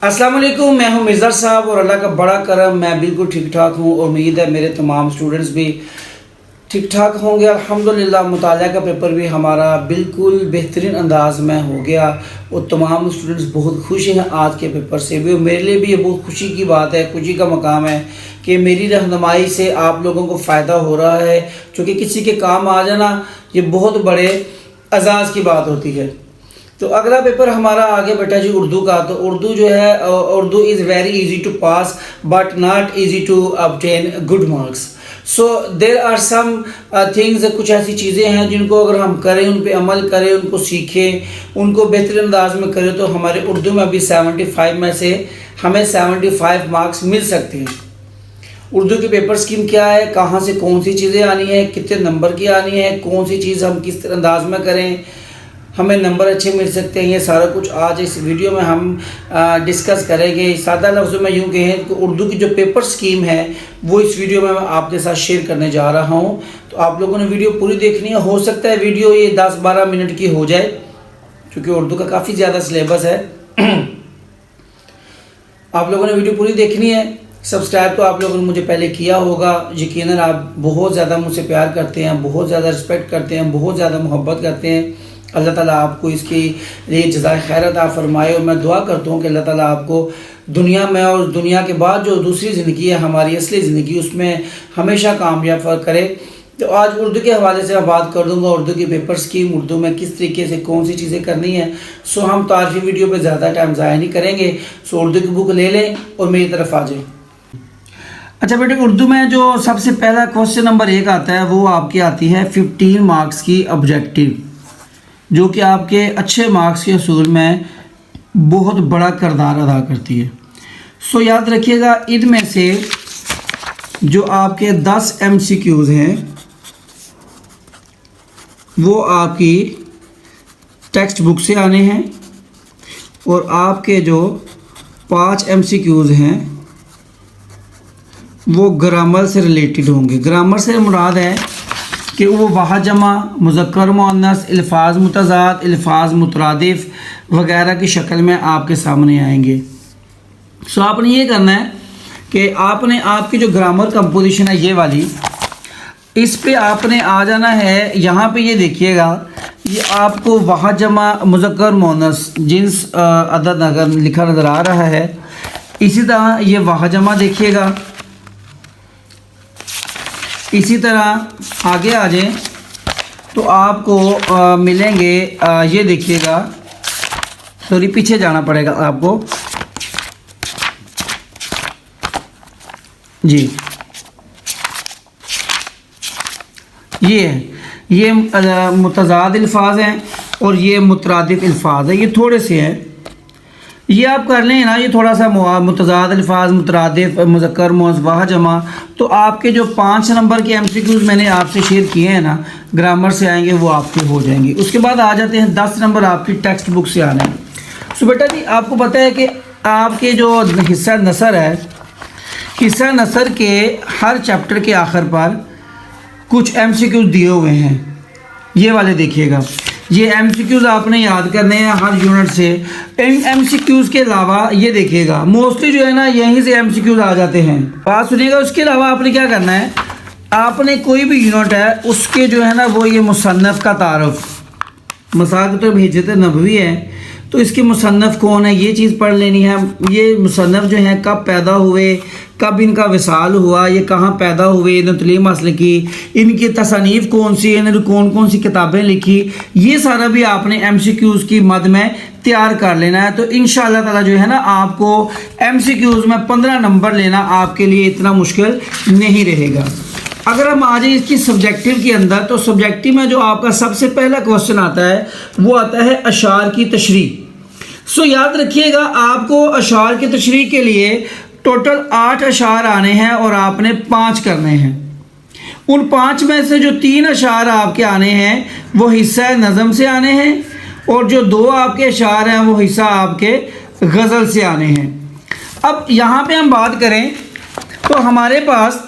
अस्सलाम वालेकुम, मैं हूं मिर्ज़ा साहब और अल्लाह का बड़ा करम मैं बिल्कुल ठीक ठाक हूं और उम्मीद है मेरे तमाम स्टूडेंट्स भी ठीक ठाक होंगे। अल्हम्दुलिल्लाह मुताला का पेपर भी हमारा बिल्कुल बेहतरीन अंदाज में हो गया और तमाम स्टूडेंट्स बहुत खुश हैं आज के पेपर से भी। और मेरे लिए भी ये बहुत खुशी की बात है, खुशी का मकाम है कि मेरी रहनुमाई से आप लोगों को फ़ायदा हो रहा है। चूँकि किसी के काम आ जाना ये बहुत बड़े एजाज़ की बात होती है। तो अगला पेपर हमारा आगे बेटा जी उर्दू का। तो उर्दू जो है, Urdu is very easy to pass but not easy to obtain good marks. So there are some things, कुछ ऐसी चीज़ें हैं जिनको अगर हम करें, उन पे अमल करें, उनको सीखें, उनको बेहतरीन अंदाज में करें तो हमारे उर्दू में अभी 75 में से हमें 75 मार्क्स मिल सकते हैं। उर्दू की पेपर स्कीम क्या है, कहाँ से कौन सी चीज़ें आनी है, कितने नंबर की आनी है, कौन सी चीज़ हम किस अंदाज में करें, हमें नंबर अच्छे मिल सकते हैं, ये सारा कुछ आज इस वीडियो में हम डिस्कस करेंगे। सादा लफ्ज़ों में यूँ कहें कि उर्दू की जो पेपर स्कीम है वो इस वीडियो में मैं आपके साथ शेयर करने जा रहा हूँ। तो आप लोगों ने वीडियो पूरी देखनी है। हो सकता है वीडियो ये 10-12 मिनट की हो जाए क्योंकि उर्दू का काफ़ी ज़्यादा सिलेबस है। आप लोगों ने वीडियो पूरी देखनी है। सब्सक्राइब तो आप लोगों ने मुझे पहले किया होगा। यकीनन आप बहुत ज़्यादा मुझसे प्यार करते हैं, बहुत ज़्यादा रिस्पेक्ट करते हैं, बहुत ज़्यादा मोहब्बत करते हैं। अल्लाह ताला आपको इसकी लिए जज़ाए खैर अता फरमाए। और मैं दुआ करता हूँ कि अल्लाह ताला आपको दुनिया में और दुनिया के बाद जो दूसरी ज़िंदगी है, हमारी असली ज़िंदगी, उसमें हमेशा कामयाब करे। तो आज उर्दू के हवाले से मैं बात कर दूँगा, उर्दू की पेपर स्कीम, उर्दू में किस तरीके से कौन सी चीज़ें करनी है। सो हम तारीफ़ी वीडियो पर ज़्यादा टाइम ज़ाया नहीं करेंगे। सो उर्दू की बुक ले लें और मेरी तरफ आ जाए। अच्छा बेटे, उर्दू में जो सबसे पहला क्वेश्चन नंबर 1 आता है वो आपकी आती है 15 मार्क्स की ऑब्जेक्टिव, जो कि आपके अच्छे मार्क्स के असूल में बहुत बड़ा किरदार अदा करती है। सो याद रखिएगा, इनमें से जो आपके 10 MCQs हैं वो आपकी टेक्स्ट बुक से आने हैं और आपके जो 5 MCQs हैं वो ग्रामर से रिलेटेड होंगे। ग्रामर से मुराद है कि वो वाहिद जमा, मुज़क्कर मुअन्नस, अल्फाज मुतज़ाद, अल्फाज मुतरादिफ वगैरह की शक्ल में आपके सामने आएंगे। सो आपने ये करना है कि आपने आपकी जो ग्रामर कंपोजिशन है ये वाली, इस पे आपने आ जाना है। यहाँ पे ये देखिएगा, ये आपको वाहिद जमा, मुज़क्कर मुअन्नस, जिन्स अदद अगर लिखा नज़र आ रहा है। इसी तरह ये वाहिद जमा देखिएगा। इसी तरह आगे आ जाएं तो आपको मिलेंगे, ये देखिएगा, सॉरी पीछे जाना पड़ेगा आपको जी। ये मुतज़ाद अल्फाज हैं और ये मुतरादिफ अल्फाज हैं। ये थोड़े से हैं, ये आप कर लें ना। ये थोड़ा सा मुतज़ाद अल्फाज, मुतरादिफ, मुज़क्कर मुअन्नस, वाहिद जमा। तो आपके जो 5 नंबर के MCQs मैंने आपसे शेयर किए हैं ना, ग्रामर से आएंगे, वो आपके हो जाएंगे। उसके बाद आ जाते हैं 10 नंबर आपकी टेक्स्ट बुक से आने। सो बेटा जी, आपको पता है कि आपके जो हिस्सा नसर है, हिस्सा नसर के हर चैप्टर के आखिर पर कुछ MCQs दिए हुए हैं। ये वाले देखिएगा, ये MCQs आपने याद करने हैं हर यूनिट से। इन MCQs के अलावा ये देखिएगा, मोस्टली जो है ना यहीं से MCQs आ जाते हैं। बात सुनिएगा। उसके अलावा आपने क्या करना है, आपने कोई भी यूनिट है उसके जो है ना वो ये मुसन्नफ़ का तारुफ, मसाक़ित हिज्रत नबवी है तो इसके मुसन्नफ़ कौन है ये चीज़ पढ़ लेनी है। ये मुसन्नफ़ जो हैं कब पैदा हुए, कब इनका विसाल हुआ, ये कहाँ पैदा हुए, इन्होंने तलीम हासिल की, इनकी तसनीफ़ कौन सी, इन्होंने कौन कौन सी किताबें लिखी, ये सारा भी आपने MCQs की मद में तैयार कर लेना है। तो इंशाअल्लाह ताला जो है ना आपको MCQs में 15 नंबर लेना आपके लिए इतना मुश्किल नहीं रहेगा। अगर हम आ जाए इसकी सब्जेक्टिव के अंदर, तो सब्जेक्टिव में जो आपका सबसे पहला क्वेश्चन आता है वो आता है अशार की तशरीह। सो याद रखिएगा, आपको अशार की तशरीह के लिए टोटल 8 अशार आने हैं और आपने 5 करने हैं। उन 5 में से जो 3 अशार आपके आने हैं वो हिस्सा नज़म से आने हैं और जो 2 आपके अशार हैं वो हिस्सा आपके गज़ल से आने हैं। अब यहाँ पे हम बात करें तो हमारे पास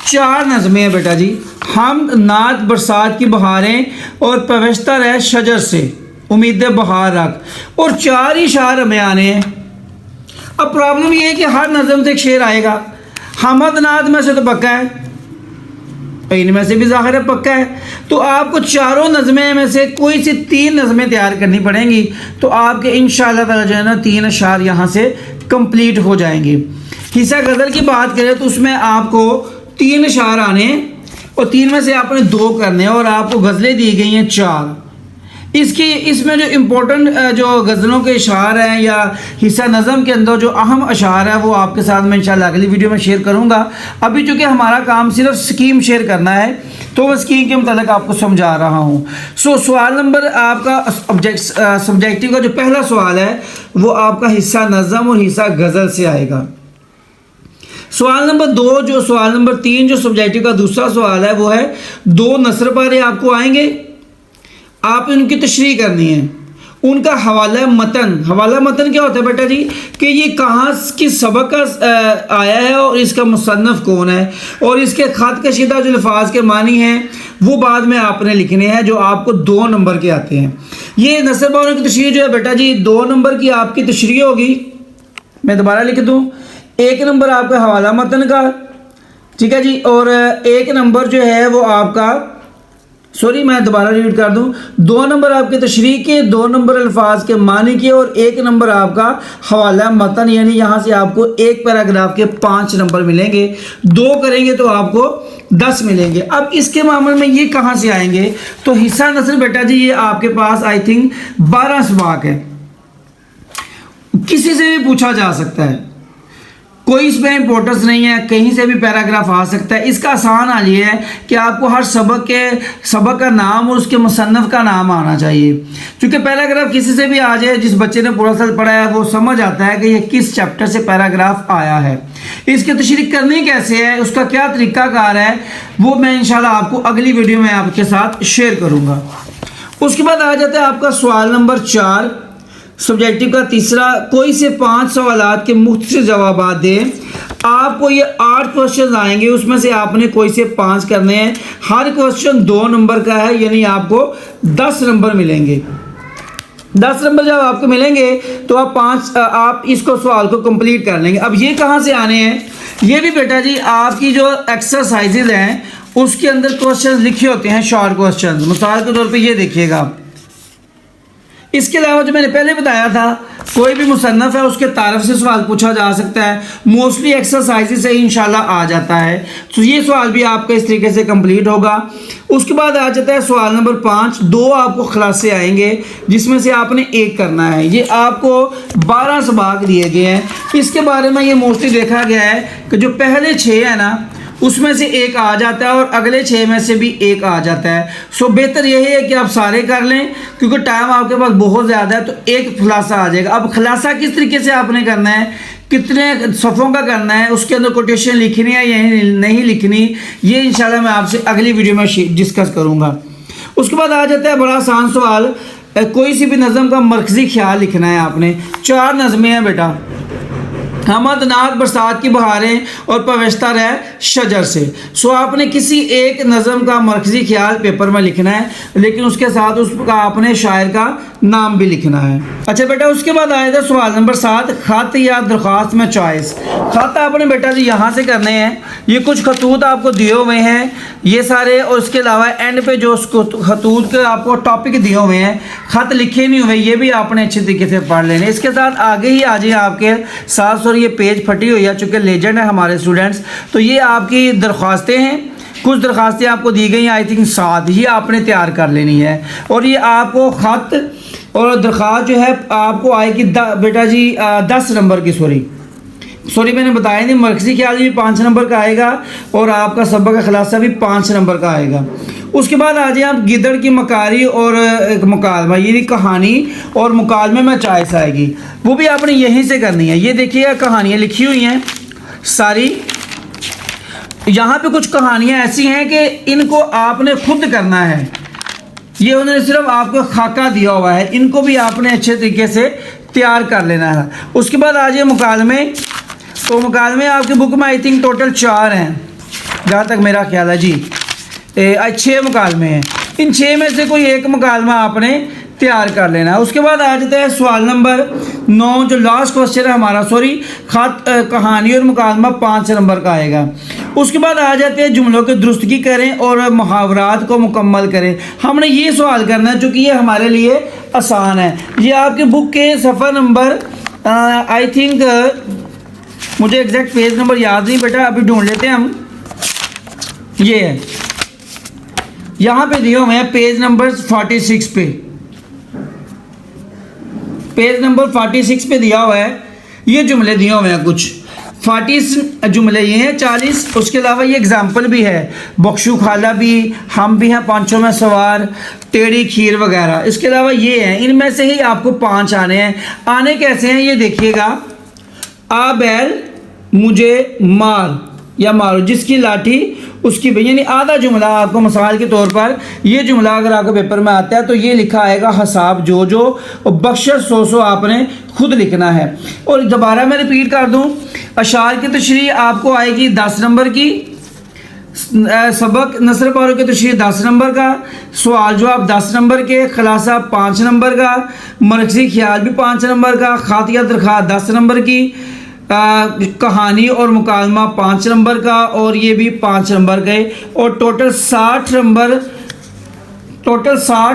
4 नज़में हैं बेटा जी। हम नात, बरसात की बहारें और पविस्तर है शजर से। उम्मीदें बहार रख, और 4 ही शार हमें आने हैं। अब प्रॉब्लम ये है कि हर नज़म से एक शेर आएगा। हमद नाद में से तो पक्का है, इनमें से भी ज़ाहिर है पक्का है। तो आपको चारों नज़में में से कोई सी 3 नज़में तैयार करनी पड़ेंगी, तो आपके इंशाअल्लाह ताला जो है ना 3 अशार यहाँ से कंप्लीट हो जाएंगे। हिस्सा गज़ल की बात करें तो उसमें आपको 3 अशार आने हैं, और 3 में से आपने 2 करने हैं, और आपको गज़लें दी गई हैं 4। इसमें जो इम्पोर्टेंट जो गज़लों के अशार हैं या हिस्सा नज़म के अंदर जो अहम अशार है वो आपके साथ मैं इंशाल्लाह अगली वीडियो में शेयर करूंगा। अभी चूँकि हमारा काम सिर्फ स्कीम शेयर करना है, तो मैं स्कीम के मतलब आपको समझा रहा हूँ। सवाल नंबर आपका सब्जेक्टिव का जो पहला सवाल है वो आपका हिस्सा नज़म और हिस्सा गज़ल से आएगा। सवाल नंबर 2 जो सवाल नंबर 3 जो सब्जेक्टिव का दूसरा सवाल है वो है 2 नसर पारे आपको आएंगे, आप उनकी तशरीह करनी है। उनका हवाला मतन क्या होता है बेटा जी, कि ये कहाँ किस सबक का आया है और इसका मुसन्नफ़ कौन है, और इसके ख़त कशीदा जो अल्फाज के मानी हैं वो बाद में आपने लिखने हैं, जो आपको 2 नंबर के आते हैं। ये नसर पारों की तशरीह जो है बेटा जी 2 नंबर की आपकी तशरीह होगी। मैं दोबारा लिख दूँ, 1 नंबर आपका हवाला मतन का, ठीक है जी, और 1 नंबर जो है वो आपका, सॉरी मैं दोबारा रिपीट कर दूं, 2 नंबर आपके तशरीह के, 2 नंबर अल्फाज के मानी के, और 1 नंबर आपका हवाला मतन, यानी यहाँ से आपको एक पैराग्राफ के 5 नंबर मिलेंगे। 2 करेंगे तो आपको 10 मिलेंगे। अब इसके मामले में ये कहाँ से आएंगे, तो हिस्सा नसर बेटा जी ये आपके पास आई थिंक 12 सबाक है, किसी से भी पूछा जा सकता है, कोई इसमें इंपॉर्टेंस नहीं है, कहीं से भी पैराग्राफ आ सकता है। इसका आसान हाल ये है कि आपको हर सबक का नाम और उसके मुसन्नफ़ का नाम आना चाहिए, क्योंकि पैराग्राफ किसी से भी आ जाए, जिस बच्चे ने पूरा साल पढ़ा है वो समझ आता है कि ये किस चैप्टर से पैराग्राफ आया है। इसकी तशरीह करनी कैसे है, उसका क्या तरीक़ाकार है, वो मैं इंशाल्लाह आपको अगली वीडियो में आपके साथ शेयर करूँगा। उसके बाद आ जाता है आपका सवाल नंबर 4 सब्जेक्टिव का तीसरा, कोई से 5 सवालात के मुख्तसर जवाब दें। आपको ये 8 क्वेश्चन आएंगे, उसमें से आपने कोई से 5 करने हैं। हर क्वेश्चन 2 नंबर का है, यानी आपको 10 नंबर मिलेंगे। 10 नंबर जब आपको मिलेंगे तो आप इसको सवाल को कंप्लीट कर लेंगे। अब ये कहाँ से आने हैं, ये भी बेटा जी आपकी जो एक्सरसाइजेज हैं उसके अंदर क्वेश्चन लिखे होते हैं, शॉर्ट क्वेश्चन। मिसाल के तौर पे ये देखिएगा। इसके अलावा जो मैंने पहले बताया था, कोई भी मुसन्नफ़ है उसके तारफ़ से सवाल पूछा जा सकता है, मोस्टली एक्सरसाइज से ही इंशाल्लाह आ जाता है। तो ये सवाल भी आपका इस तरीके से कंप्लीट होगा। उसके बाद आ जाता है सवाल नंबर 5, 2 आपको खुलासे आएंगे जिसमें से आपने 1 करना है। ये आपको 12 सबाक दिए गए हैं। इसके बारे में ये मोस्टली देखा गया है कि जो पहले 6 है ना उसमें से 1 आ जाता है और अगले 6 में से भी 1 आ जाता है। सो बेहतर यही है कि आप सारे कर लें, क्योंकि टाइम आपके पास बहुत ज़्यादा है, तो 1 खुलासा आ जाएगा। अब खुलासा किस तरीके से आपने करना है, कितने सफ़ों का करना है, उसके अंदर कोटेशन लिखनी है या नहीं लिखनी, ये इंशाल्लाह मैं आपसे अगली वीडियो में डिस्कस करूँगा। उसके बाद आ जाता है बड़ा आसान सवाल, कोई सी भी नज़म का मरकज़ी ख्याल लिखना है आपने। 4 नज़में हैं बेटा, हमद नाद बरसात की बहारें और पवेश्ता रह शजर से। सो आपने किसी एक नज़म का मरकज़ी ख्याल पेपर में लिखना है, लेकिन उसके साथ उसका आपने शायर का नाम भी लिखना है। अच्छा बेटा, उसके बाद आएगा सवाल नंबर 7, ख़त या दरख्वास्त में चॉइस। ख़त आपने बेटा जी यहाँ से करने हैं। ये कुछ खतूत आपको दिए हुए हैं ये सारे, और उसके अलावा एंड पे जो खतूत के आपको टॉपिक दिए हुए हैं, ख़त लिखे नहीं हुए, ये भी आपने अच्छे तरीके से पढ़ लेने। इसके साथ आगे ही आ जाए आपके साथ, और ये पेज फटी हुई है, चूँकि लेजेंड है हमारे स्टूडेंट्स, तो ये आपकी दरख्वास्तें हैं। कुछ दरख्वास्तें आपको दी गई हैं, आई थिंक 7 ही आपने तैयार कर लेनी है। और ये आपको ख़त और दरख्वास्त जो है आपको आएगी बेटा जी 10 नंबर की, सॉरी मैंने बताया नहीं, मरकज़ी ख्याल भी 5 नंबर का आएगा और आपका सबक का खुलासा भी 5 नंबर का आएगा। उसके बाद आ जाए आप गिदड़ की मकारी और मुकालमा, यानी कहानी और मुकालमे में चॉइस आएगी, वो भी आपने यहीं से करनी है। ये देखिएगा कहानियाँ लिखी हुई हैं सारी। यहाँ पे कुछ कहानियाँ ऐसी हैं कि इनको आपने खुद करना है। ये उन्होंने सिर्फ आपको खाका दिया हुआ है, इनको भी आपने अच्छे तरीके से तैयार कर लेना है। उसके बाद आ जाए मुकालमे। तो मुकालमे आपकी बुक में आई थिंक टोटल 4 हैं, जहाँ तक मेरा ख्याल है जी। 6 मुकालमे हैं। इन 6 में से कोई एक मुकालमा आपने तैयार कर लेना है। उसके बाद आ जाता है सवाल नंबर 9 जो लास्ट क्वेश्चन है हमारा, सॉरी खत कहानी और मुकालमा 5 नंबर का आएगा। उसके बाद आ जाते हैं जुमलों की दुरुस्तगी करें और मुहावरात को मुकम्मल करें। हमने ये सवाल करना है चूँकि ये हमारे लिए आसान है। ये आपके बुक के सफ़र नंबर आई थिंक मुझे एग्जैक्ट पेज नंबर याद नहीं बेटा, अभी ढूंढ लेते हैं हम। ये है, यहाँ पे दिए हुए हैं पेज नंबर 46 पे, पेज नंबर 46 पे दिया हुआ है। ये जुमले दिए हुए हैं कुछ 40 जुमले ये हैं 40। उसके अलावा ये एग्जाम्पल भी है, बख्शू खाला भी, हम भी हैं पांचों में सवार, टेढ़ी खीर वगैरह। इसके अलावा ये हैं, इनमें से ही आपको 5 आने हैं। आने कैसे हैं ये देखिएगा। आ बैल मुझे मार या मारो, जिसकी लाठी उसकी भी, यानी आधा जुमला आपको मिसाल के तौर पर ये जुमला अगर आपको पेपर में आता है तो ये लिखा आएगा हिसाब जो जो, और बख्शर 100 आपने खुद लिखना है। और दोबारा मैं रिपीट कर दूं, अशार की तशरीह आपको आएगी 10 नंबर की, सबक नसर पारों की तशरीह 10 नंबर का, सवाल जवाब 10 नंबर के, खुलासा 5 नंबर का, मरकजी ख्याल भी 5 नंबर का, खातिया दरख्वास्त 10 नंबर की, कहानी और मुकालमा 5 नंबर का, और ये भी 5 नंबर के, और टोटल 60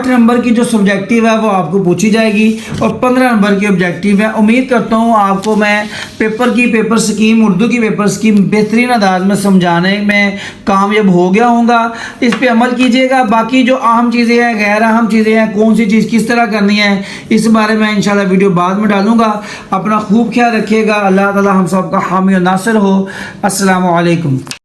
नंबर की जो सब्जेक्टिव है वो आपको पूछी जाएगी, और 15 नंबर की ऑब्जेक्टिव है। उम्मीद करता हूँ आपको मैं पेपर स्कीम, उर्दू की पेपर स्कीम बेहतरीन अंदाज में समझाने में कामयाब हो गया हूँगा। इस पे अमल कीजिएगा। बाकी जो अहम चीज़ें हैं, गैर अहम चीज़ें हैं, कौन सी चीज़ किस तरह करनी है, इस बारे में इंशाल्लाह वीडियो बाद में डालूँगा। अपना खूब ख्याल रखिएगा। अल्लाह ताला हम सब का हामी और नासिर हो। अस्सलामु अलैकुम।